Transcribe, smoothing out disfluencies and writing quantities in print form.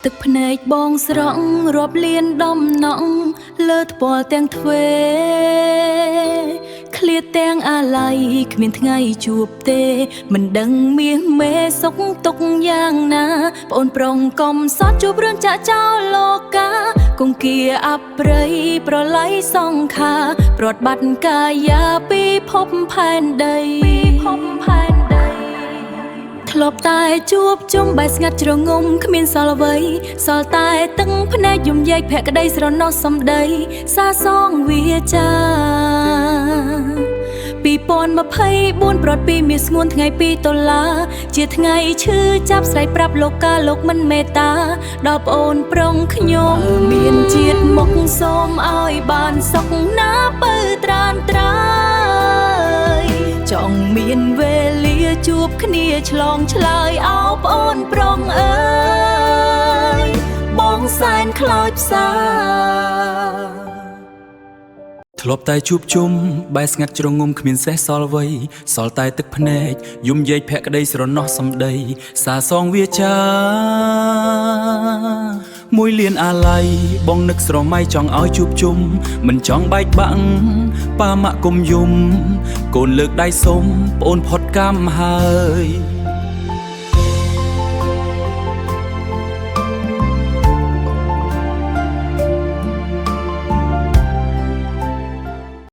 ទឹកភ្នែកបងស្រង់រាប់លានដំណក់លើថ្ពាល់ទាំងទ្វេឃ្លាតទាំងអាឡ័យគ្មានថ្ងៃជួបទេមិនដឹងមាសមេសុខទុកយ៉ាងណាប្អូនប្រុងកុំសត់ជួបរឿងចាក់ចោលលោកាគង្គាអប្រិយប្រឡ័យសង្ខារប្រត់បាត់កាយាពីភពផែនដីធ្លាប់តែជួបជុំបែកស្ងាត់ជ្រងំគ្មានសល់អ្វីសល់តែទឹកភ្នែកយំយាយភក្តីស្រណោះសំដីសាសងវាចា2024ប្រត់ពីមាសស្ងួនថ្ងៃ2ដុល្លារជាថ្ងៃឈឺចាប់ស្រីប្រាប់លោកកាលោកមិនមេត្តាដល់ប្អូនប្រុងខ្ញុំមានជាតិមុខសូមឲ្យបានសុខណាបើត្រានត្រើយចង់មានវេលាជួបគ្នាឆ្លងឆ្លើយអោប្អូនប្រុងអើយបងសែនខ្លោចផ្សាធ្លាប់តែជួបជុំបែកស្ងាត់ជ្រងំគ្មានសេះសល់អ្វីសល់តែទឹកភ្នែកយំយាយភក្តីស្រណោះសំដីសាសងវាចាមួយលានអាឡ័យបងនឹកស្រមៃចង់ឲ្យជួបជុំមិនចង់បែកបាក់ប៉ាម៉ាក់គុំយំកូនលើកដៃសុំប្អូនផុតកម្មហើយ